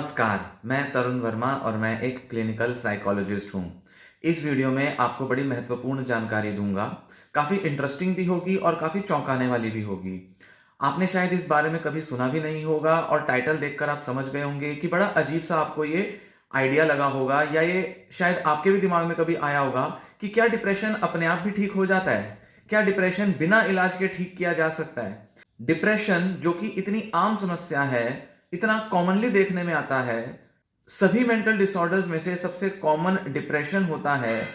नमस्कार, मैं तरुण वर्मा और मैं एक क्लिनिकल साइकोलॉजिस्ट हूँ। इस वीडियो में आपको बड़ी महत्वपूर्ण जानकारी दूँगा। काफ़ी इंटरेस्टिंग भी होगी और काफ़ी चौंकाने वाली भी होगी। आपने शायद इस बारे में कभी सुना भी नहीं होगा और टाइटल देखकर आप समझ गए होंगे कि बड़ा अजीब-सा आपको ये आइडिया लगा होगा या ये शायद आपके भी दिमाग में कभी आया होगा कि क्या डिप्रेशन अपने आप भी ठीक हो जाता है? क्या डिप्रेशन बिना इलाज के ठीक किया जा सकता है? डिप्रेशन जो कि इतनी आम समस्या है, इतना कॉमनली देखने में आता है, सभी मेंटल डिसऑर्डर्स में से सबसे कॉमन डिप्रेशन होता है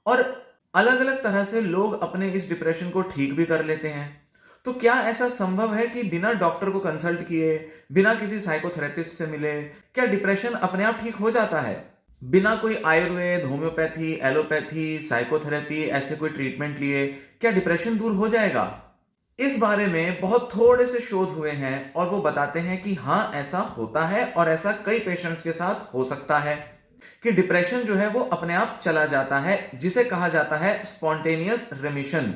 और अलग-अलग तरह से लोग अपने इस डिप्रेशन को ठीक भी कर लेते हैं। तो क्या ऐसा संभव है कि बिना डॉक्टर को कंसल्ट किए, बिना किसी साइकोथेरेपिस्ट से मिले, क्या डिप्रेशन अपने आप ठीक हो जाता है? बिना कोई आयुर्वेद, होम्योपैथी, एलोपैथी, साइकोथेरेपी ऐसे कोई ट्रीटमेंट लिए क्या डिप्रेशन दूर हो जाएगा? इस बारे में बहुत थोड़े से शोध हुए हैं और वो बताते हैं कि हाँ, ऐसा होता है और ऐसा कई पेशेंट्स के साथ हो सकता है कि डिप्रेशन जो है वो अपने आप चला जाता है, जिसे कहा जाता है स्पॉन्टेनियस रेमिशन।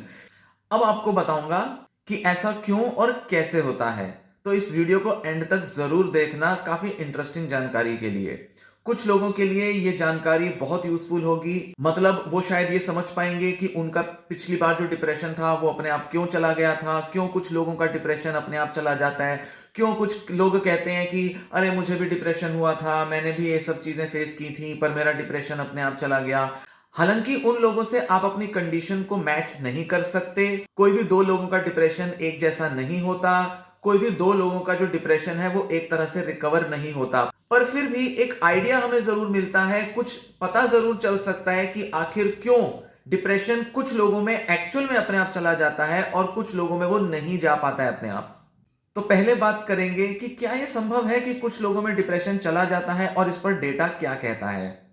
अब आपको बताऊंगा कि ऐसा क्यों और कैसे होता है। तो इस वीडियो को एंड तक जरूर देखना, काफी इंटरेस्टिंग जानकारी के लिए। कुछ लोगों के लिए ये जानकारी बहुत यूजफुल होगी, मतलब वो शायद ये समझ पाएंगे कि उनका पिछली बार जो डिप्रेशन था वो अपने आप क्यों चला गया था, क्यों कुछ लोगों का डिप्रेशन अपने आप चला जाता है, क्यों कुछ लोग कहते हैं कि अरे मुझे भी डिप्रेशन हुआ था, मैंने भी ये सब चीजें फेस की थी पर मेरा डिप्रेशन अपने आप चला गया। हालांकि उन लोगों से आप अपनी कंडीशन को मैच नहीं कर सकते। कोई भी दो लोगों का डिप्रेशन एक जैसा नहीं होता। कोई भी दो लोगों का जो डिप्रेशन है वो एक तरह से रिकवर नहीं होता। पर फिर भी एक आइडिया हमें जरूर मिलता है, कुछ पता जरूर चल सकता है कि आखिर क्यों डिप्रेशन कुछ लोगों में एक्चुअल में अपने आप चला जाता है और कुछ लोगों में वो नहीं जा पाता है अपने आप। तो पहले बात करेंगे कि क्या यह संभव है कि कुछ लोगों में डिप्रेशन चला जाता है और इस पर डेटा क्या कहता है।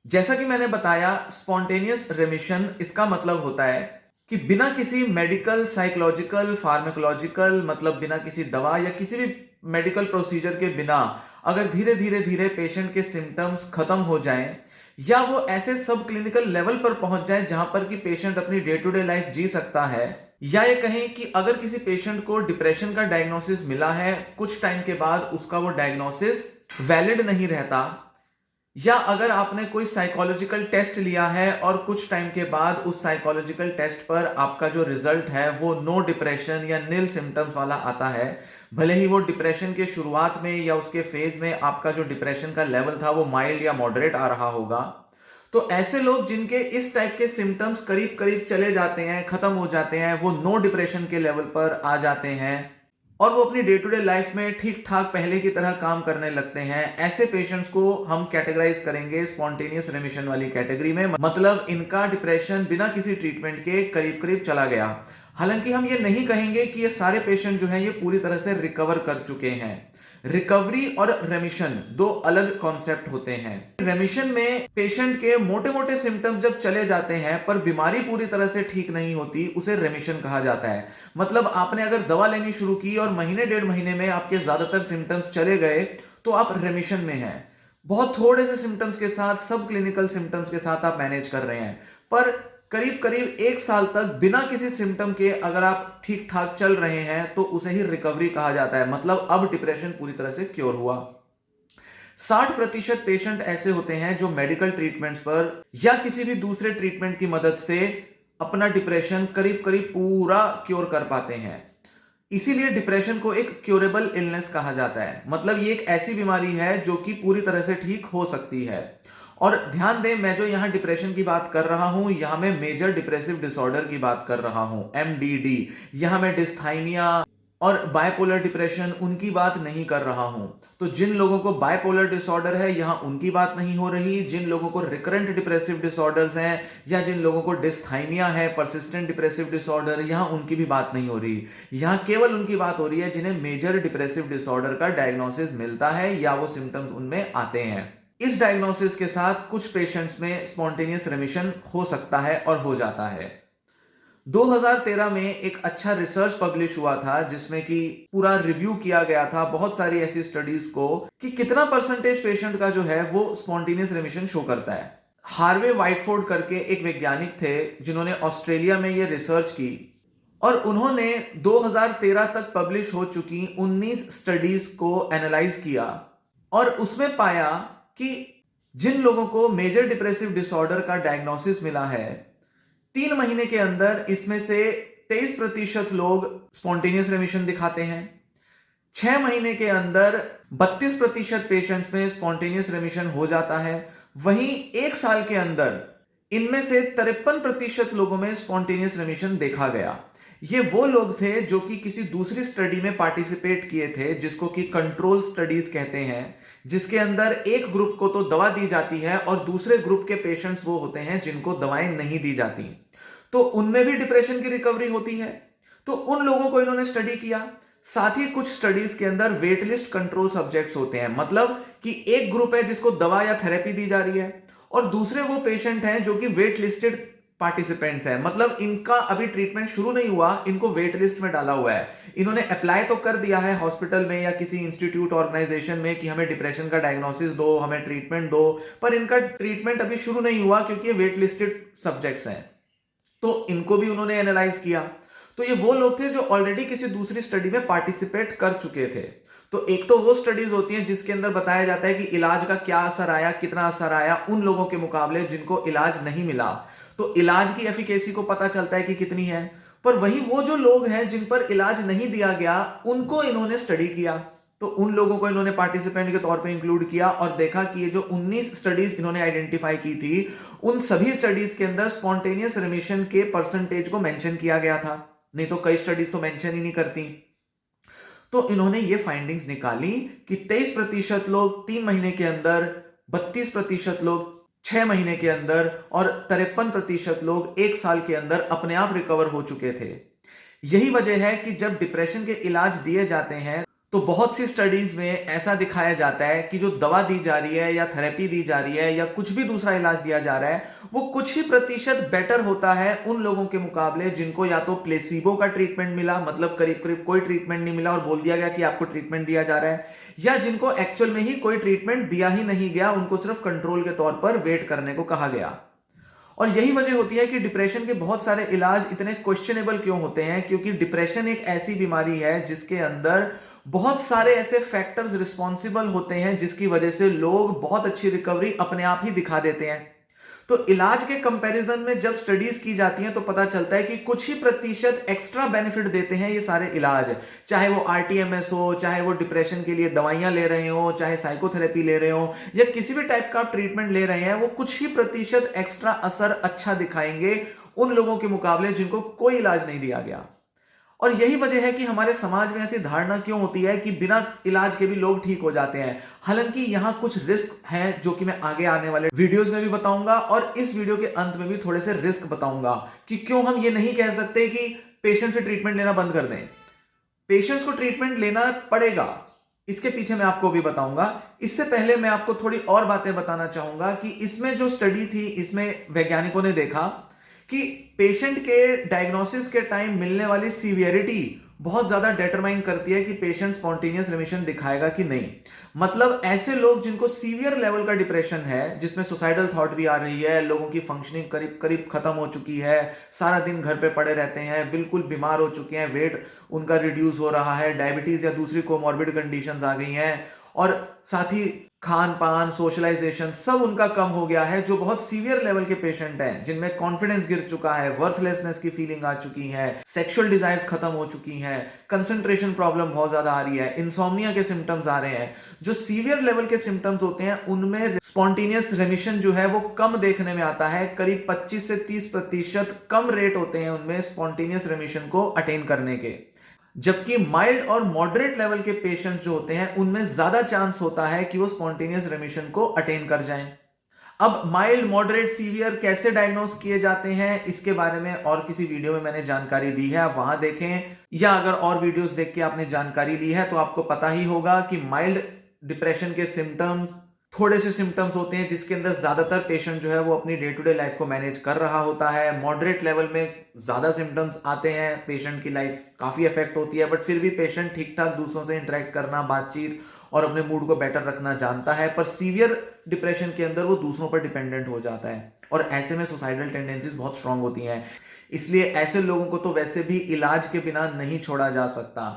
जैसा कि मैंने बताया, स्पॉन्टेनियस रेमिशन इसका मतलब होता है कि बिना किसी मेडिकल, साइकोलॉजिकल, फार्माकोलॉजिकल, मतलब बिना किसी दवा या किसी भी मेडिकल प्रोसीजर के बिना अगर धीरे धीरे धीरे पेशेंट के सिम्टम्स खत्म हो जाएं या वो ऐसे सब क्लिनिकल लेवल पर पहुंच जाएं जहां पर कि पेशेंट अपनी डे टू डे लाइफ जी सकता है, या ये कहें कि अगर किसी पेशेंट को डिप्रेशन का डायग्नोसिस मिला है, कुछ टाइम के बाद उसका वो डायग्नोसिस वैलिड नहीं रहता, या अगर आपने कोई साइकोलॉजिकल टेस्ट लिया है और कुछ टाइम के बाद उस साइकोलॉजिकल टेस्ट पर आपका जो रिजल्ट है वो नो डिप्रेशन या नील सिम्टम्स वाला आता है, भले ही वो डिप्रेशन के शुरुआत में या उसके फेज में आपका जो डिप्रेशन का लेवल था वो माइल्ड या मॉडरेट आ रहा होगा, तो ऐसे लोग जिनके इस टाइप के सिम्टम्स करीब करीब चले जाते हैं, खत्म हो जाते हैं, वो नो डिप्रेशन के लेवल पर आ जाते हैं और वो अपनी डे टू डे लाइफ में ठीक ठाक पहले की तरह काम करने लगते हैं, ऐसे पेशेंट्स को हम कैटेगराइज करेंगे स्पॉन्टेनियस रेमिशन वाली कैटेगरी में। मतलब इनका डिप्रेशन बिना किसी ट्रीटमेंट के करीब करीब चला गया। हालांकि हम ये नहीं कहेंगे कि ये सारे पेशेंट जो हैं ये पूरी तरह से रिकवर कर चुके हैं। रिकवरी और रेमिशन दो अलग कॉन्सेप्ट होते हैं। रेमिशन में पेशेंट के मोटे मोटे सिम्टम्स जब चले जाते हैं पर बीमारी पूरी तरह से ठीक नहीं होती, उसे रेमिशन कहा जाता है। मतलब आपने अगर दवा लेनी शुरू की और महीने डेढ़ महीने में आपके ज्यादातर सिम्टम्स चले गए तो आप रेमिशन में हैं। बहुत थोड़े से सिम्टम्स के साथ, सब क्लिनिकल सिम्टम्स के साथ आप मैनेज कर रहे हैं, पर करीब करीब एक साल तक बिना किसी सिम्टम के अगर आप ठीक ठाक चल रहे हैं तो उसे ही रिकवरी कहा जाता है। मतलब अब डिप्रेशन पूरी तरह से क्योर हुआ। 60% पेशेंट ऐसे होते हैं जो मेडिकल ट्रीटमेंट्स पर या किसी भी दूसरे ट्रीटमेंट की मदद से अपना डिप्रेशन करीब करीब पूरा क्योर कर पाते हैं। इसीलिए डिप्रेशन को एक क्योरेबल इलनेस कहा जाता है। मतलब ये एक ऐसी बीमारी है जो कि पूरी तरह से ठीक हो सकती है। और ध्यान दें, मैं जो यहां डिप्रेशन की बात कर रहा हूं, यहां मैं मेजर डिप्रेसिव डिसऑर्डर की बात कर रहा हूं, एमडीडी। यहां मैं डिस्थाइमिया और बायपोलर डिप्रेशन उनकी बात नहीं कर रहा हूं। तो जिन लोगों को बायपोलर डिसऑर्डर है यहां उनकी बात नहीं हो रही। जिन लोगों को रिकरेंट डिप्रेसिव डिसऑर्डर्स हैं या जिन लोगों को डिस्थाइमिया है, परसिस्टेंट डिप्रेसिव डिसऑर्डर, यहां उनकी भी बात नहीं हो रही। यहां केवल उनकी बात हो रही है जिन्हें मेजर डिप्रेसिव डिसऑर्डर का डायग्नोसिस मिलता है या वो सिम्टम्स उनमें आते हैं। इस डायग्नोसिस के साथ कुछ पेशेंट्स में स्पॉन्टेनियस रेमिशन हो सकता है और हो जाता है। 2013 में एक अच्छा रिसर्च पब्लिश हुआ था जिसमें कि पूरा रिव्यू किया गया था बहुत सारी ऐसी स्टडीज को कि कितना परसेंटेज पेशेंट का जो है वो स्पॉन्टेनियस रेमिशन शो करता है। हार्वे वाइटफोर्ड करके एक वैज्ञानिक थे जिन्होंने ऑस्ट्रेलिया में ये रिसर्च की और उन्होंने 2013 तक पब्लिश हो चुकी 19 स्टडीज को एनालाइज किया और उसमें पाया कि जिन लोगों को मेजर डिप्रेसिव डिसऑर्डर का डायग्नोसिस मिला है, 3 महीने के अंदर इसमें से 23% लोग स्पॉन्टेनियस रेमिशन दिखाते हैं। 6 महीने के अंदर 32% पेशेंट्स में स्पॉन्टेनियस रेमिशन हो जाता है। वहीं 1 साल के अंदर इनमें से 53% लोगों में स्पॉन्टेनियस रेमिशन देखा गया। ये वो लोग थे जो कि किसी दूसरी स्टडी में पार्टिसिपेट किए थे, जिसको कि कंट्रोल स्टडीज कहते हैं, जिसके अंदर एक ग्रुप को तो दवा दी जाती है और दूसरे ग्रुप के पेशेंट्स वो होते हैं जिनको दवाएं नहीं दी जाती। तो उनमें भी डिप्रेशन की रिकवरी होती है। तो उन लोगों को इन्होंने स्टडी किया। साथ ही कुछ स्टडीज के अंदर वेट लिस्ट कंट्रोल सब्जेक्ट्स होते हैं, मतलब कि एक ग्रुप है जिसको दवा या थेरेपी दी जा रही है और दूसरे वो पेशेंट हैं जो कि वेट लिस्टेड पार्टिसिपेंट्स हैं, मतलब इनका अभी ट्रीटमेंट शुरू नहीं हुआ, इनको वेट लिस्ट में डाला हुआ है। इन्होंने अप्लाई तो कर दिया है हॉस्पिटल में या किसी इंस्टीट्यूट ऑर्गेनाइजेशन में कि हमें डिप्रेशन का डायग्नोसिस दो, हमें ट्रीटमेंट दो, पर इनका ट्रीटमेंट अभी शुरू नहीं हुआ क्योंकि ये वेट लिस्टेड सब्जेक्ट्स हैं। तो इनको भी उन्होंने एनालाइज किया। तो ये वो लोग थे जो ऑलरेडी किसी दूसरी स्टडी में पार्टिसिपेट कर चुके थे। तो एक तो वो स्टडीज होती हैं जिसके अंदर बताया जाता है कि इलाज का क्या असर आया, कितना असर आया उन लोगों के मुकाबले जिनको इलाज नहीं मिला। तो इलाज की एफिकेसी को पता चलता है कि कितनी है। पर वही वो जो लोग हैं जिन पर इलाज नहीं दिया गया, उनको इन्होंने स्टडी किया। तो उन लोगों को इन्होंने पार्टिसिपेंट के तौर पे इंक्लूड किया और देखा कि ये जो 19 स्टडीज इन्होंने आइडेंटिफाई की थी, उन सभी स्टडीज के अंदर स्पॉन्टेनियस रेमिशन के परसेंटेज को मेंशन किया गया था। नहीं तो कई स्टडीज तो मेंशन ही नहीं करती। तो इन्होंने ये फाइंडिंग्स निकाली कि 23% लोग 3 महीने के अंदर, 32% लोग 6 महीने के अंदर और 53% लोग 1 साल के अंदर अपने आप रिकवर हो चुके थे। यही वजह है कि जब डिप्रेशन के इलाज दिए जाते हैं तो बहुत सी स्टडीज में ऐसा दिखाया जाता है कि जो दवा दी जा रही है या थेरेपी दी जा रही है या कुछ भी दूसरा इलाज दिया जा रहा है, वो कुछ ही प्रतिशत बेटर होता है उन लोगों के मुकाबले जिनको या तो प्लेसिबो का ट्रीटमेंट मिला, मतलब करीब करीब कोई ट्रीटमेंट नहीं मिला और बोल दिया गया कि आपको ट्रीटमेंट दिया जा रहा है, या जिनको एक्चुअल में ही कोई ट्रीटमेंट दिया ही नहीं गया, उनको सिर्फ कंट्रोल के तौर पर वेट करने को कहा गया। और यही वजह होती है कि डिप्रेशन के बहुत सारे इलाज इतने क्वेश्चनेबल क्यों होते हैं, क्योंकि डिप्रेशन एक ऐसी बीमारी है जिसके अंदर बहुत सारे ऐसे फैक्टर्स रिस्पॉन्सिबल होते हैं जिसकी वजह से लोग बहुत अच्छी रिकवरी अपने आप ही दिखा देते हैं। तो इलाज के कंपैरिजन में जब स्टडीज की जाती हैं तो पता चलता है कि कुछ ही प्रतिशत एक्स्ट्रा बेनिफिट देते हैं ये सारे इलाज, चाहे वो आरटीएमएस हो, चाहे वो डिप्रेशन के लिए दवाइयां ले रहे हो, चाहे साइकोथेरेपी ले रहे हो, या किसी भी टाइप का आप ट्रीटमेंट ले रहे हैं, वो कुछ ही प्रतिशत एक्स्ट्रा असर अच्छा दिखाएंगे उन लोगों के मुकाबले जिनको कोई इलाज नहीं दिया गया। और यही वजह है कि हमारे समाज में ऐसी धारणा क्यों होती है कि बिना इलाज के भी लोग ठीक हो जाते हैं। हालांकि यहां कुछ रिस्क हैं जो कि मैं आगे आने वाले वीडियोस में भी बताऊंगा और इस वीडियो के अंत में भी थोड़े से रिस्क बताऊंगा कि क्यों हम ये नहीं कह सकते कि पेशेंट से ट्रीटमेंट लेना बंद कर दें। पेशेंट्स को ट्रीटमेंट लेना पड़ेगा, इसके पीछे मैं आपको भी बताऊंगा। इससे पहले मैं आपको थोड़ी और बातें बताना चाहूंगा कि इसमें जो स्टडी थी, इसमें वैज्ञानिकों ने देखा कि पेशेंट के डायग्नोसिस के टाइम मिलने वाली सीवियरिटी बहुत ज्यादा डिटरमाइन करती है कि पेशेंट स्पॉन्टेनियस रेमिशन दिखाएगा कि नहीं। मतलब ऐसे लोग जिनको सीवियर लेवल का डिप्रेशन है, जिसमें सुसाइडल थॉट भी आ रही है, लोगों की फंक्शनिंग करीब करीब खत्म हो चुकी है, सारा दिन घर पे पड़े रहते हैं, बिल्कुल बीमार हो चुके हैं, वेट उनका रिड्यूस हो रहा है, डायबिटीज या दूसरी कोमॉर्बिड कंडीशंस आ गई हैं और साथ ही खान पान, सोशलाइजेशन सब उनका कम हो गया है, जो बहुत सीवियर लेवल के पेशेंट हैं, जिनमें कॉन्फिडेंस गिर चुका है, वर्थलेसनेस की फीलिंग आ चुकी है, सेक्सुअल डिजायर्स खत्म हो चुकी हैं, कंसंट्रेशन प्रॉब्लम बहुत ज्यादा आ रही है, इंसोम्निया के सिम्टम्स आ रहे हैं। जो सीवियर लेवल के सिम्टम्स होते हैं उनमें स्पॉन्टेनियस रेमिशन जो है वो कम देखने में आता है, करीब 25 से 30% कम रेट होते हैं उनमें स्पॉन्टेनियस रेमिशन को अटेन करने के। जबकि माइल्ड और मॉडरेट लेवल के पेशेंट्स जो होते हैं उनमें ज्यादा चांस होता है कि वो स्पॉन्टेनियस रेमिशन को अटेन कर जाएं। अब माइल्ड, मॉडरेट, सीवियर कैसे डायग्नोस किए जाते हैं इसके बारे में और किसी वीडियो में मैंने जानकारी दी है, आप वहां देखें, या अगर और वीडियोस देख के आपने जानकारी ली है तो आपको पता ही होगा कि माइल्ड डिप्रेशन के सिम्टम्स, थोड़े से सिम्टम्स होते हैं जिसके अंदर ज्यादातर पेशेंट जो है वो अपनी डे टू डे लाइफ को मैनेज कर रहा होता है। मॉडरेट लेवल में ज्यादा सिम्टम्स आते हैं, पेशेंट की लाइफ काफी अफेक्ट होती है, बट फिर भी पेशेंट ठीक ठाक दूसरों से इंटरेक्ट करना, बातचीत और अपने मूड को बेटर रखना जानता है। पर सीवियर डिप्रेशन के अंदर वो दूसरों पर डिपेंडेंट हो जाता है और ऐसे में सुसाइडल टेंडेंसीज बहुत स्ट्रांग होती हैं। इसलिए ऐसे लोगों को तो वैसे भी इलाज के बिना नहीं छोड़ा जा सकता।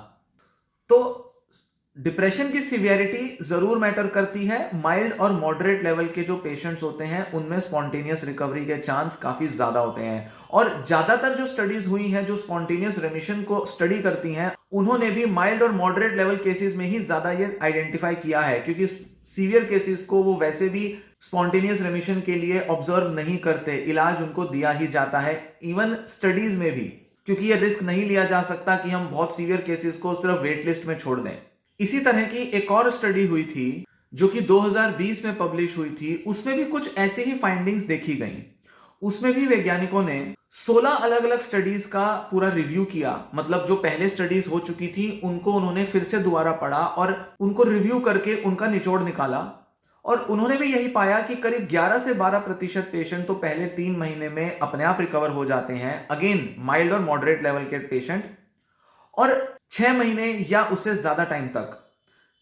तो डिप्रेशन की सीवियरिटी जरूर मैटर करती है। माइल्ड और मॉडरेट लेवल के जो पेशेंट्स होते हैं उनमें स्पॉन्टेनियस रिकवरी के चांस काफी ज्यादा होते हैं, और ज्यादातर जो स्टडीज हुई हैं जो स्पॉन्टेनियस रेमिशन को स्टडी करती हैं उन्होंने भी माइल्ड और मॉडरेट लेवल केसेस में ही ज्यादा ये आइडेंटिफाई किया है, क्योंकि सीवियर केसेस को वो वैसे भी स्पॉन्टेनियस रेमिशन के लिए ऑब्जर्व नहीं करते, इलाज उनको दिया ही जाता है इवन स्टडीज में भी, क्योंकि ये रिस्क नहीं लिया जा सकता कि हम बहुत सीवियर केसेस को सिर्फ वेट लिस्ट में छोड़ दें। इसी तरह की एक और स्टडी हुई थी जो कि 2020 में पब्लिश हुई थी, उसमें भी कुछ ऐसे ही फाइंडिंग्स देखी गई। उसमें भी वैज्ञानिकों ने 16 अलग अलग स्टडीज का पूरा रिव्यू किया, मतलब जो पहले स्टडीज हो चुकी थी उनको उन्होंने फिर से दोबारा पढ़ा और उनको रिव्यू करके उनका निचोड़ निकाला, और उन्होंने भी यही पाया कि करीब 11 से 12% पेशेंट तो पहले 3 महीने में अपने आप रिकवर हो जाते हैं, अगेन माइल्ड और मॉडरेट लेवल के पेशेंट, और 6 महीने या उससे ज्यादा टाइम तक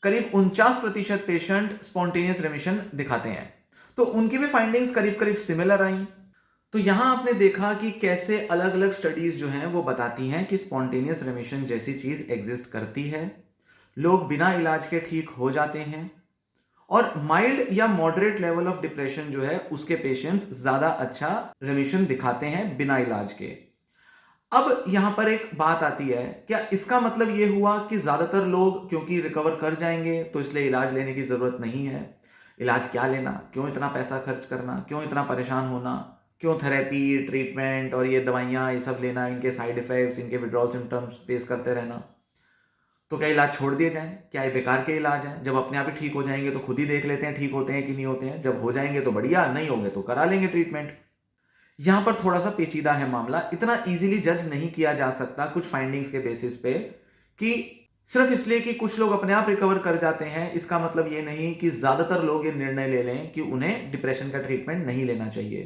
करीब 49% पेशेंट स्पॉन्टेनियस रेमिशन दिखाते हैं। तो उनकी भी फाइंडिंग्स करीब करीब सिमिलर आई। तो यहां आपने देखा कि कैसे अलग अलग स्टडीज जो हैं वो बताती हैं कि स्पॉन्टेनियस रेमिशन जैसी चीज एग्जिस्ट करती है, लोग बिना इलाज के ठीक हो जाते हैं, और माइल्ड या मॉडरेट लेवल ऑफ डिप्रेशन जो है उसके पेशेंट्स ज्यादा अच्छा रेमिशन दिखाते हैं बिना इलाज के। अब यहां पर एक बात आती है, क्या इसका मतलब यह हुआ कि ज्यादातर लोग क्योंकि रिकवर कर जाएंगे तो इसलिए इलाज लेने की जरूरत नहीं है? इलाज क्या लेना, क्यों इतना पैसा खर्च करना, क्यों इतना परेशान होना, क्यों थेरेपी ट्रीटमेंट और ये दवाइयाँ ये सब लेना, इनके साइड इफेक्ट्स इनके विड्रॉल सिम्टम्स फेस करते रहना? तो क्या इलाज छोड़ दिए जाएं? क्या ये बेकार के इलाज हैं? जब अपने आप ही ठीक हो जाएंगे तो खुद ही देख लेते हैं ठीक होते हैं कि नहीं होते हैं, जब हो जाएंगे तो बढ़िया, नहीं होंगे तो करा लेंगे ट्रीटमेंट। यहां पर थोड़ा सा पेचीदा है मामला, इतना इजीली जज नहीं किया जा सकता कुछ फाइंडिंग्स के बेसिस पे कि सिर्फ इसलिए कि कुछ लोग अपने आप रिकवर कर जाते हैं इसका मतलब ये नहीं कि ज्यादातर लोग ये निर्णय ले लें कि उन्हें डिप्रेशन का ट्रीटमेंट नहीं लेना चाहिए,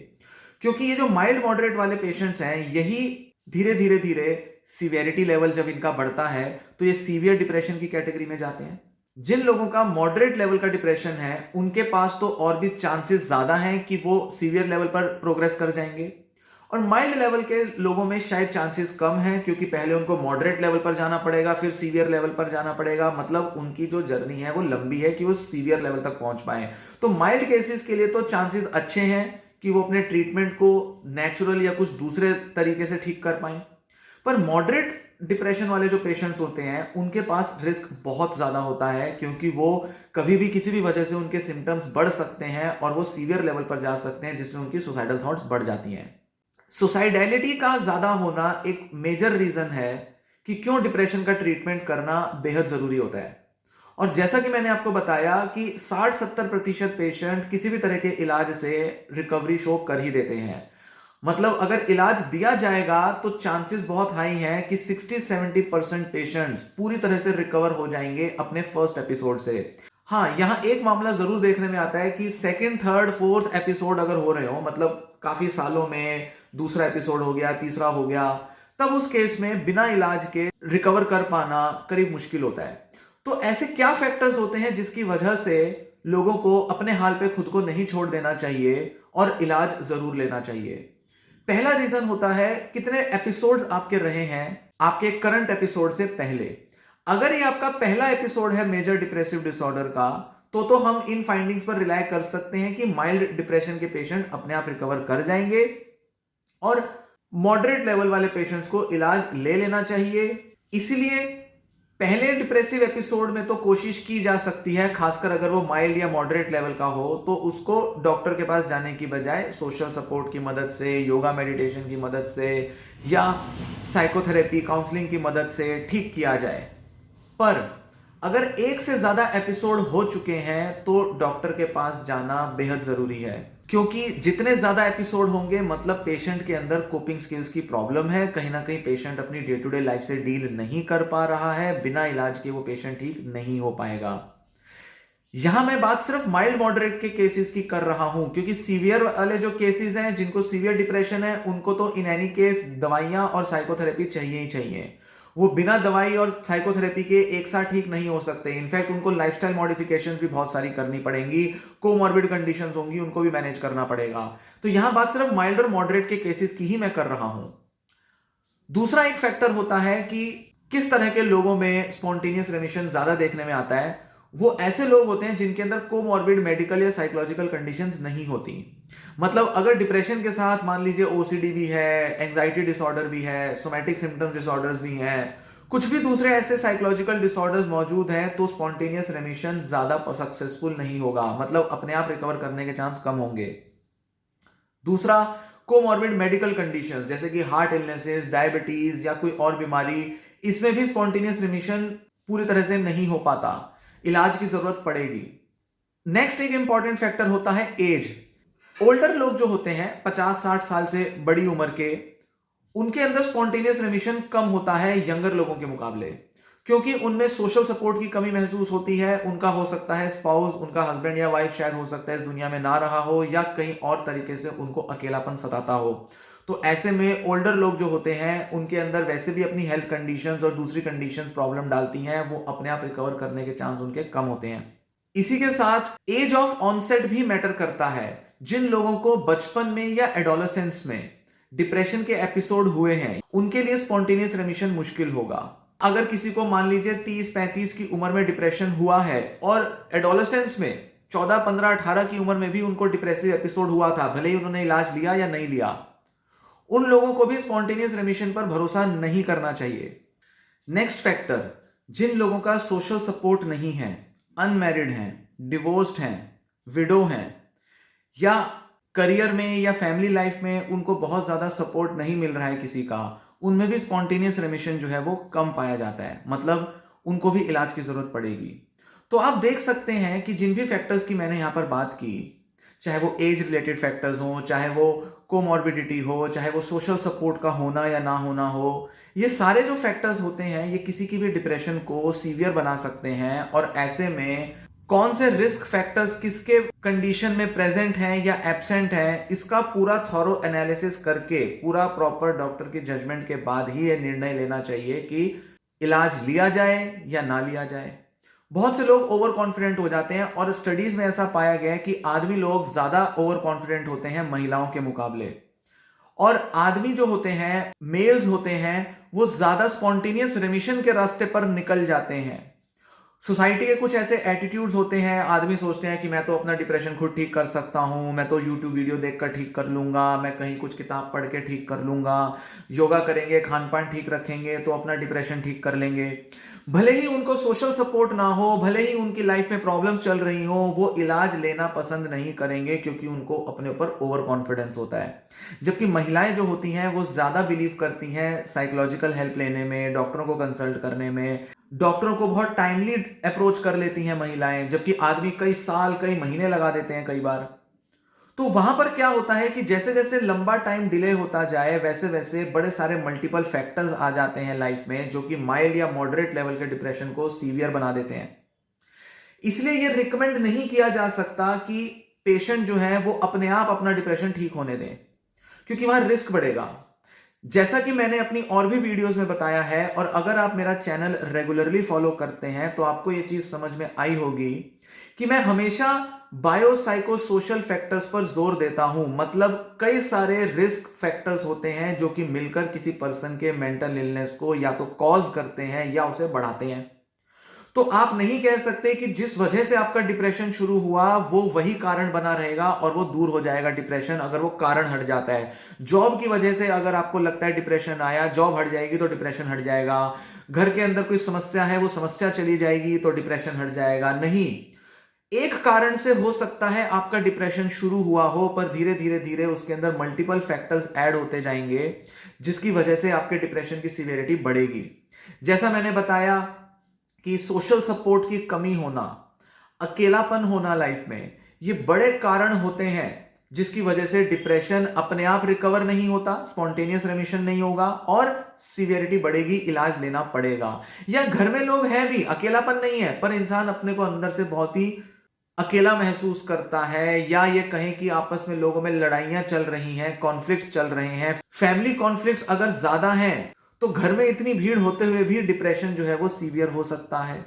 क्योंकि ये जो माइल्ड मॉडरेट वाले पेशेंट्स हैं यही धीरे धीरे धीरे सीवियरिटी लेवल जब इनका बढ़ता है तो ये सीवियर डिप्रेशन की कैटेगरी में जाते हैं। जिन लोगों का मॉडरेट लेवल का डिप्रेशन है उनके पास तो और भी चांसेस ज्यादा हैं कि वो सीवियर लेवल पर प्रोग्रेस कर जाएंगे, और माइल्ड लेवल के लोगों में शायद चांसेस कम हैं क्योंकि पहले उनको मॉडरेट लेवल पर जाना पड़ेगा फिर सीवियर लेवल पर जाना पड़ेगा, मतलब उनकी जो जर्नी है वो लंबी है कि वो सीवियर लेवल तक पहुंच पाए। तो माइल्ड केसेस के लिए तो चांसेस अच्छे हैं कि वो अपने ट्रीटमेंट को नेचुरल या कुछ दूसरे तरीके से ठीक कर पाए, पर मॉडरेट डिप्रेशन वाले जो पेशेंट्स होते हैं उनके पास रिस्क बहुत ज्यादा होता है, क्योंकि वो कभी भी किसी भी वजह से उनके सिम्टम्स बढ़ सकते हैं और वो सीवियर लेवल पर जा सकते हैं जिसमें उनकी सुसाइडल थॉट्स बढ़ जाती हैं। सुसाइडेलिटी का ज्यादा होना एक मेजर रीजन है कि क्यों डिप्रेशन का ट्रीटमेंट करना बेहद जरूरी होता है, और जैसा कि मैंने आपको बताया कि 60-70% पेशेंट किसी भी तरह के इलाज से रिकवरी शो कर ही देते हैं, मतलब अगर इलाज दिया जाएगा तो चांसेस बहुत हाई हैं कि 60-70% पेशेंट्स पूरी तरह से रिकवर हो जाएंगे अपने फर्स्ट एपिसोड से। हाँ, यहां एक मामला जरूर देखने में आता है कि सेकंड थर्ड फोर्थ एपिसोड अगर हो रहे हो, मतलब काफी सालों में दूसरा एपिसोड हो गया तीसरा हो गया, तब उस केस में बिना इलाज के रिकवर कर पाना करीब मुश्किल होता है। तो ऐसे क्या फैक्टर्स होते हैं जिसकी वजह से लोगों को अपने हाल पे खुद को नहीं छोड़ देना चाहिए और इलाज जरूर लेना चाहिए? पहला रीजन होता है कितने एपिसोड्स आपके रहे हैं आपके करंट एपिसोड से पहले। अगर ये आपका पहला एपिसोड है मेजर डिप्रेसिव डिसऑर्डर का तो हम इन फाइंडिंग्स पर रिलाय कर सकते हैं कि माइल्ड डिप्रेशन के पेशेंट अपने आप रिकवर कर जाएंगे, और मॉडरेट लेवल वाले पेशेंट्स को इलाज ले लेना चाहिए। इसलिए पहले डिप्रेसिव एपिसोड में तो कोशिश की जा सकती है, खासकर अगर वो माइल्ड या मॉडरेट लेवल का हो तो उसको डॉक्टर के पास जाने की बजाय सोशल सपोर्ट की मदद से, योगा मेडिटेशन की मदद से या साइकोथेरेपी काउंसलिंग की मदद से ठीक किया जाए। पर अगर एक से ज्यादा एपिसोड हो चुके हैं तो डॉक्टर के पास जाना बेहद जरूरी है, क्योंकि जितने ज्यादा एपिसोड होंगे मतलब पेशेंट के अंदर कोपिंग स्किल्स की प्रॉब्लम है, कहीं ना कहीं पेशेंट अपनी डे टू डे लाइफ से डील नहीं कर पा रहा है, बिना इलाज के वो पेशेंट ठीक नहीं हो पाएगा। यहां मैं बात सिर्फ माइल्ड मॉडरेट के केसेस की कर रहा हूं, क्योंकि सीवियर वाले जो केसेस हैं जिनको सीवियर डिप्रेशन है उनको तो इन एनी केस दवाइयां और साइकोथेरेपी चाहिए ही चाहिए। वो बिना दवाई और साइकोथेरेपी के एक साथ ठीक नहीं हो सकते, इनफैक्ट उनको लाइफस्टाइल मॉडिफिकेशंस भी बहुत सारी करनी पड़ेंगी, कोमॉर्बिड कंडीशंस होंगी उनको भी मैनेज करना पड़ेगा। तो यहां बात सिर्फ माइल्ड और मॉडरेट के केसेस की ही मैं कर रहा हूं। दूसरा एक फैक्टर होता है कि किस तरह के लोगों में स्पॉन्टेनियस रेमिशन ज्यादा देखने में आता है? वो ऐसे लोग होते हैं जिनके अंदर कोमॉर्बिड मेडिकल या साइकोलॉजिकल कंडीशंस नहीं होती। मतलब अगर डिप्रेशन के साथ मान लीजिए ओसीडी भी है, एंजाइटी डिसऑर्डर भी है, सोमैटिक सिम्टम डिसऑर्डर्स भी हैं, कुछ भी दूसरे ऐसे साइकोलॉजिकल डिसऑर्डर्स मौजूद हैं, तो स्पॉन्टेनियस रेमिशन ज्यादा सक्सेसफुल नहीं होगा, मतलब अपने आप रिकवर करने के चांस कम होंगे। दूसरा, कोमॉर्बिड मेडिकल कंडीशंस जैसे कि हार्ट इलनेसेस, डायबिटीज या कोई और बीमारी, इसमें भी स्पॉन्टेनियस रिमिशन पूरी तरह से नहीं हो पाता, इलाज की जरूरत पड़ेगी। नेक्स्ट एक इंपॉर्टेंट फैक्टर होता है एज। ओल्डर लोग जो होते हैं 50-60 साल से बड़ी उम्र के, उनके अंदर स्पॉन्टेनियस रेमिशन कम होता है यंगर लोगों के मुकाबले, क्योंकि उनमें सोशल सपोर्ट की कमी महसूस होती है। उनका हो सकता है स्पाउस, उनका हस्बैंड या वाइफ शायद हो सकता है इस दुनिया में ना रहा हो, या कहीं और तरीके से उनको अकेलापन सताता हो। तो ऐसे में ओल्डर लोग जो होते हैं उनके अंदर वैसे भी अपनी हेल्थ कंडीशंस और दूसरी कंडीशंस प्रॉब्लम डालती हैं, वो अपने आप रिकवर करने के चांस उनके कम होते हैं। इसी के साथ एज ऑफ ऑनसेट भी मैटर करता है। जिन लोगों को बचपन में या एडोलेसेंस में डिप्रेशन के एपिसोड हुए हैं, उनके लिए स्पॉन्टेनियस रेमिशन मुश्किल होगा। अगर किसी को मान लीजिए 30-35 की उम्र में डिप्रेशन हुआ है और एडोलेसेंस में 14, 15, 18 की उम्र में भी उनको डिप्रेसिव एपिसोड हुआ था, भले ही उन्होंने इलाज लिया या नहीं लिया, उन लोगों को भी स्पॉन्टेनियस रेमिशन पर भरोसा नहीं करना चाहिए। नेक्स्ट फैक्टर, जिन लोगों का सोशल सपोर्ट नहीं है, अनमैरिड हैं, डिवोर्स्ड हैं, विडो हैं, या करियर में या फैमिली लाइफ में उनको बहुत ज्यादा सपोर्ट नहीं मिल रहा है किसी का, उनमें भी स्पॉन्टेनियस रेमिशन जो है वो कम पाया जाता है, मतलब उनको भी इलाज की जरूरत पड़ेगी। तो आप देख सकते हैं कि जिन भी फैक्टर्स की मैंने यहां पर बात की, चाहे वो एज रिलेटेड फैक्टर्स हो, चाहे वो कोमॉर्बिडिटी हो, चाहे वो सोशल सपोर्ट का होना या ना होना हो, ये सारे जो फैक्टर्स होते हैं ये किसी की भी डिप्रेशन को सीवियर बना सकते हैं। और ऐसे में कौन से रिस्क फैक्टर्स किसके कंडीशन में प्रेजेंट हैं या एब्सेंट हैं, इसका पूरा थॉरो एनालिसिस करके पूरा प्रॉपर डॉक्टर की जजमेंट के बाद ही यह निर्णय लेना चाहिए कि इलाज लिया जाए या ना लिया जाए। बहुत से लोग ओवर कॉन्फिडेंट हो जाते हैं और स्टडीज में ऐसा पाया गया है कि आदमी लोग ज्यादा ओवर कॉन्फिडेंट होते हैं महिलाओं के मुकाबले, और आदमी जो होते हैं, मेल्स होते हैं, वो ज्यादा स्पॉन्टेनियस रेमिशन के रास्ते पर निकल जाते हैं। सोसाइटी के कुछ ऐसे एटीट्यूड्स होते हैं, आदमी सोचते हैं कि मैं तो अपना डिप्रेशन खुद ठीक कर सकता हूं, मैं तो यूट्यूब वीडियो देखकर ठीक कर लूंगा, मैं कहीं कुछ किताब पढ़ के ठीक कर लूंगा, योगा करेंगे, खान पान ठीक रखेंगे तो अपना डिप्रेशन ठीक कर लेंगे। भले ही उनको सोशल सपोर्ट ना हो, भले ही उनकी लाइफ में प्रॉब्लम्स चल रही हो, वो इलाज लेना पसंद नहीं करेंगे क्योंकि उनको अपने ऊपर ओवर कॉन्फिडेंस होता है। जबकि महिलाएं जो होती हैं वो ज्यादा बिलीव करती हैं साइकोलॉजिकल हेल्प लेने में, डॉक्टरों को कंसल्ट करने में, डॉक्टरों को बहुत टाइमली अप्रोच कर लेती हैं महिलाएं, जबकि आदमी कई साल कई महीने लगा देते हैं कई बार। तो वहां पर क्या होता है कि जैसे जैसे लंबा टाइम डिले होता जाए, वैसे वैसे बड़े सारे मल्टीपल फैक्टर्स आ जाते हैं लाइफ में, जो कि माइल्ड या मॉडरेट लेवल के डिप्रेशन को सीवियर बना देते हैं। इसलिए यह रिकमेंड नहीं किया जा सकता कि पेशेंट जो है वो अपने आप अपना डिप्रेशन ठीक होने दें, क्योंकि वहां रिस्क बढ़ेगा। जैसा कि मैंने अपनी और भी वीडियोस में बताया है, और अगर आप मेरा चैनल रेगुलरली फॉलो करते हैं तो आपको यह चीज समझ में आई होगी कि मैं हमेशा बायोसाइकोसोशल फैक्टर्स पर जोर देता हूं। मतलब कई सारे रिस्क फैक्टर्स होते हैं जो कि मिलकर किसी पर्सन के मेंटल इलनेस को या तो कॉज करते हैं या उसे बढ़ाते हैं। तो आप नहीं कह सकते कि जिस वजह से आपका डिप्रेशन शुरू हुआ वो वही कारण बना रहेगा और वो दूर हो जाएगा डिप्रेशन अगर वो कारण हट जाता है। जॉब की वजह से अगर आपको लगता है डिप्रेशन आया, जॉब हट जाएगी तो डिप्रेशन हट जाएगा। घर के अंदर कोई समस्या है, वो समस्या चली जाएगी तो डिप्रेशन हट जाएगा, नहीं। एक कारण से हो सकता है आपका डिप्रेशन शुरू हुआ हो, पर धीरे धीरे धीरे उसके अंदर मल्टीपल फैक्टर्स ऐड होते जाएंगे जिसकी वजह से आपके डिप्रेशन की सीवियरिटी बढ़ेगी। जैसा मैंने बताया कि सोशल सपोर्ट की कमी होना, अकेलापन होना लाइफ में, ये बड़े कारण होते हैं जिसकी वजह से डिप्रेशन अपने आप रिकवर नहीं होता, स्पॉन्टेनियस रेमिशन नहीं होगा और सीवियरिटी बढ़ेगी, इलाज लेना पड़ेगा। या घर में लोग हैं भी, अकेलापन नहीं है, पर इंसान अपने को अंदर से बहुत ही अकेला महसूस करता है, या ये कहें कि आपस में लोगों में लड़ाइयां चल रही हैं, कॉन्फ्लिक्ट्स चल रहे हैं, फैमिली कॉन्फ्लिक्ट्स अगर ज्यादा हैं तो घर में इतनी भीड़ होते हुए भी डिप्रेशन जो है वो सीवियर हो सकता है।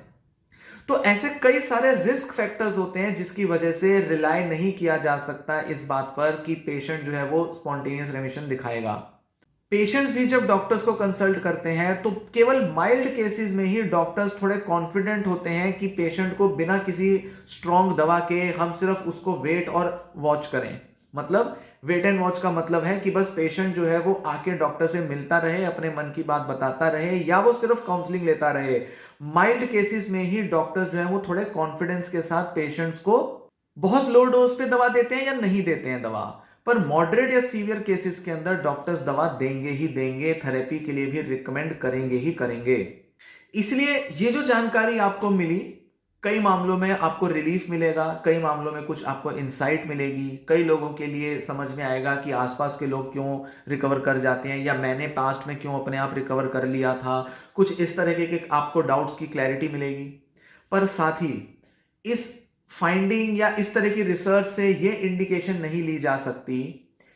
तो ऐसे कई सारे रिस्क फैक्टर्स होते हैं जिसकी वजह से रिलाई नहीं किया जा सकता इस बात पर कि पेशेंट जो है वो स्पॉन्टेनियस रेमिशन दिखाएगा। पेशेंट्स भी जब डॉक्टर्स को कंसल्ट करते हैं तो केवल माइल्ड केसेस में ही डॉक्टर्स थोड़े कॉन्फिडेंट होते हैं कि पेशेंट को बिना किसी स्ट्रॉन्ग दवा के हम सिर्फ उसको वेट और वॉच करें। मतलब वेट एंड वॉच का मतलब है कि बस पेशेंट जो है वो आके डॉक्टर से मिलता रहे, अपने मन की बात बताता रहे, या वो सिर्फ काउंसलिंग लेता रहे। माइल्ड केसेस में ही डॉक्टर्स जो है वो थोड़े कॉन्फिडेंस के साथ पेशेंट्स को बहुत लो डोज पे दवा देते हैं या नहीं देते हैं दवा। पर मॉडरेट या सीवियर केसेस के अंदर डॉक्टर्स दवा देंगे ही देंगे, थेरेपी के लिए भी रिकमेंड करेंगे ही करेंगे। इसलिए ये जो जानकारी आपको मिली, कई मामलों में आपको रिलीफ मिलेगा, कई मामलों में कुछ आपको इंसाइट मिलेगी, कई लोगों के लिए समझ में आएगा कि आसपास के लोग क्यों रिकवर कर जाते हैं या मैंने पास्ट में क्यों अपने आप रिकवर कर लिया था। कुछ इस तरह के आपको डाउट्स की क्लैरिटी मिलेगी। पर साथ ही इस फाइंडिंग या इस तरह की रिसर्च से ये इंडिकेशन नहीं ली जा सकती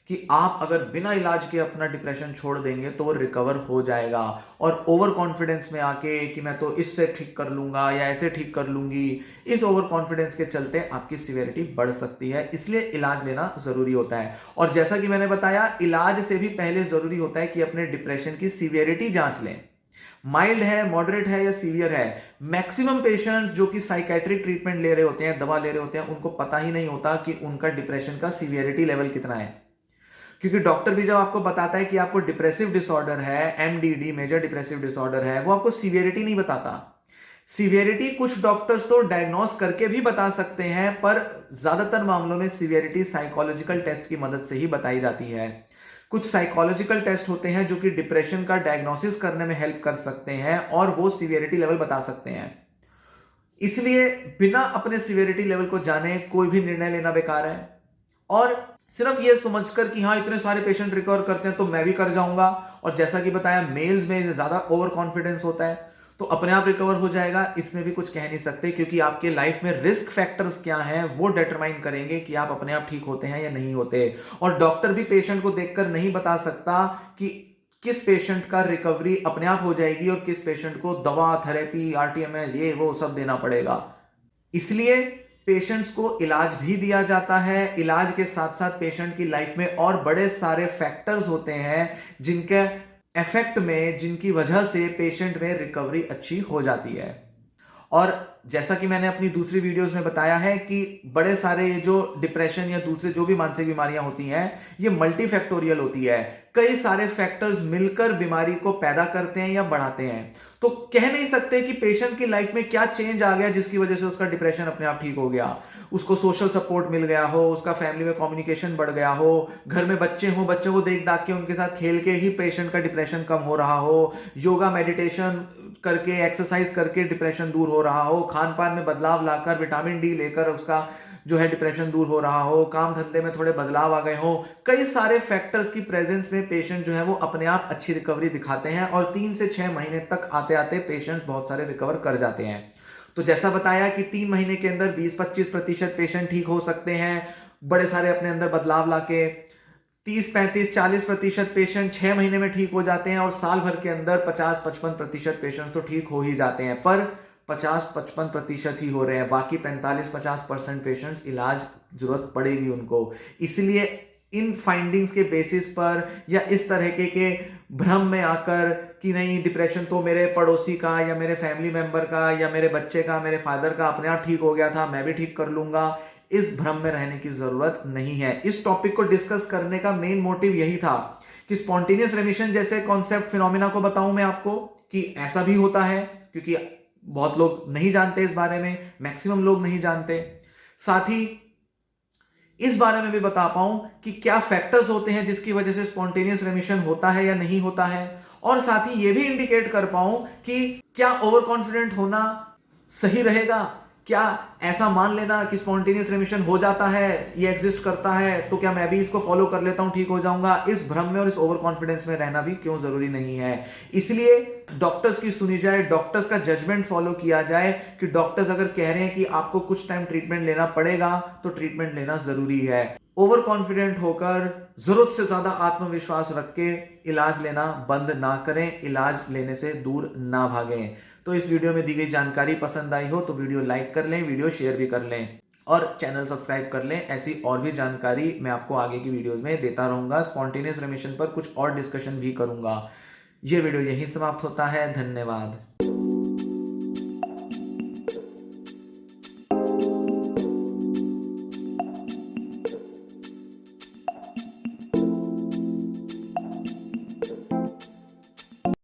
कि आप अगर बिना इलाज के अपना डिप्रेशन छोड़ देंगे तो वो रिकवर हो जाएगा। और ओवर कॉन्फिडेंस में आके कि मैं तो इससे ठीक कर लूंगा या ऐसे ठीक कर लूंगी, इस ओवर कॉन्फिडेंस के चलते आपकी सिवियरिटी बढ़ सकती है। इसलिए इलाज लेना जरूरी होता है। और जैसा कि मैंने बताया, इलाज से भी पहले जरूरी होता है कि अपने डिप्रेशन की सिवियरिटी जांच लें। माइल्ड है, मॉडरेट है या सीवियर है। मैक्सिमम पेशेंट जो कि साइकेट्रिक ट्रीटमेंट ले रहे होते हैं, दवा ले रहे होते हैं, उनको पता ही नहीं होता कि उनका डिप्रेशन का सीवियरिटी लेवल कितना है। क्योंकि डॉक्टर भी जब आपको बताता है कि आपको डिप्रेसिव डिसऑर्डर है, एमडीडी मेजर डिप्रेसिव डिसऑर्डर है, वो आपको सीवियरिटी नहीं बताता। सीवियरिटी कुछ डॉक्टर्स तो डायग्नोस करके भी बता सकते हैं, पर ज्यादातर मामलों में सीवियरिटी साइकोलॉजिकल टेस्ट की मदद से ही बताई जाती है। कुछ साइकोलॉजिकल टेस्ट होते हैं जो कि डिप्रेशन का डायग्नोसिस करने में हेल्प कर सकते हैं और वो सीवियरिटी लेवल बता सकते हैं। इसलिए बिना अपने सीवियरिटी लेवल को जाने कोई भी निर्णय लेना बेकार है। और सिर्फ ये समझकर कि हाँ इतने सारे पेशेंट रिकवर करते हैं तो मैं भी कर जाऊंगा, और जैसा कि बताया मेल्स में ज्यादा ओवर कॉन्फिडेंस होता है तो अपने आप रिकवर हो जाएगा, इसमें भी कुछ कह नहीं सकते। क्योंकि आपके लाइफ में रिस्क फैक्टर्स क्या हैं वो डिटरमाइन करेंगे कि आप अपने आप ठीक होते हैं या नहीं होते। और डॉक्टर भी पेशेंट को देखकर नहीं बता सकता कि किस पेशेंट का रिकवरी अपने आप हो जाएगी और किस पेशेंट को दवा, थेरेपी, आरटीएमएस, ये वो सब देना पड़ेगा। इसलिए पेशेंट्स को इलाज भी दिया जाता है। इलाज के साथ साथ पेशेंट की लाइफ में और बड़े सारे फैक्टर्स होते हैं जिनके इफेक्ट में, जिनकी वजह से पेशेंट में रिकवरी अच्छी हो जाती है। और जैसा कि मैंने अपनी दूसरी वीडियोस में बताया है कि बड़े सारे ये जो डिप्रेशन या दूसरे जो भी मानसिक बीमारियां होती हैं ये मल्टीफैक्टोरियल होती है। कई सारे फैक्टर्स मिलकर बीमारी को पैदा करते हैं या बढ़ाते हैं। तो कह नहीं सकते कि पेशेंट की लाइफ में क्या चेंज आ गया जिसकी वजह से उसका डिप्रेशन अपने आप ठीक हो गया। उसको सोशल सपोर्ट मिल गया हो, उसका फैमिली में कम्युनिकेशन बढ़ गया हो, घर में बच्चे हों, बच्चों को देख दाख के उनके साथ खेल के ही पेशेंट का डिप्रेशन कम हो रहा हो, योगा मेडिटेशन करके, एक्सरसाइज करके डिप्रेशन दूर हो रहा हो, खान पान में बदलाव लाकर, विटामिन डी लेकर उसका जो है डिप्रेशन दूर हो रहा हो, काम धंधे में थोड़े बदलाव आ गए हो। कई सारे फैक्टर्स की प्रेजेंस में पेशेंट जो है वो अपने आप अच्छी रिकवरी दिखाते हैं और 3 से 6 महीने तक आते आते पेशेंट्स बहुत सारे रिकवर कर जाते हैं। तो जैसा बताया कि 3 महीने के अंदर 20-25% पेशेंट ठीक हो सकते हैं बड़े सारे अपने अंदर बदलाव लाके। 30-35-40% पेशेंट 6 महीने में ठीक हो जाते हैं और साल भर के अंदर 50-55% पेशेंट्स तो ठीक हो ही जाते हैं। पर 50-55% ही हो रहे हैं, बाकी 45-50% पेशेंट्स इलाज जरूरत पड़ेगी उनको। इसलिए इन फाइंडिंग्स के बेसिस पर या इस तरह के भ्रम में आकर कि नहीं डिप्रेशन तो मेरे पड़ोसी का या मेरे फैमिली मेंबर का या मेरे बच्चे का, मेरे फादर का अपने आप ठीक हो गया था, मैं भी ठीक कर लूंगा, इस भ्रम में रहने की जरूरत नहीं है। इस टॉपिक को डिस्कस करने का मेन मोटिव यही था कि स्पॉन्टेनियस रेमिशन जैसे कॉन्सेप्ट फिनोमिना को बताऊं मैं आपको कि ऐसा भी होता है, क्योंकि बहुत लोग नहीं जानते इस बारे में, मैक्सिमम लोग नहीं जानते। साथ ही इस बारे में भी बता पाऊं कि क्या फैक्टर्स होते हैं जिसकी वजह से स्पॉन्टेनियस रेमिशन होता है या नहीं होता है, और साथ ही ये भी इंडिकेट कर पाऊं कि क्या ओवर कॉन्फिडेंट होना सही रहेगा। क्या ऐसा मान लेना कि स्पॉन्टेनियस रेमिशन हो जाता है, ये एग्जिस्ट करता है, तो क्या मैं भी इसको फॉलो कर लेता हूं, ठीक हो जाऊंगा, इस भ्रम में और इस ओवर कॉन्फिडेंस में रहना भी क्यों जरूरी नहीं है। इसलिए डॉक्टर्स की सुनी जाए, डॉक्टर्स का जजमेंट फॉलो किया जाए कि डॉक्टर्स अगर कह रहे हैं कि आपको कुछ टाइम ट्रीटमेंट लेना पड़ेगा तो ट्रीटमेंट लेना जरूरी है। ओवर कॉन्फिडेंट होकर जरूरत से ज्यादा आत्मविश्वास रख के इलाज लेना बंद ना करें, इलाज लेने से दूर ना भागें। तो इस वीडियो में दी गई जानकारी पसंद आई हो तो वीडियो लाइक कर लें, वीडियो शेयर भी कर लें। और चैनल सब्सक्राइब कर लें। ऐसी और भी जानकारी मैं आपको आगे की वीडियोज़ में देता रहूँगा। स्पॉन्टेनियस रिमिशन पर कुछ और डिस्कशन भी करूँगा। ये वीडियो यहीं समाप्त होता है। धन्यवाद।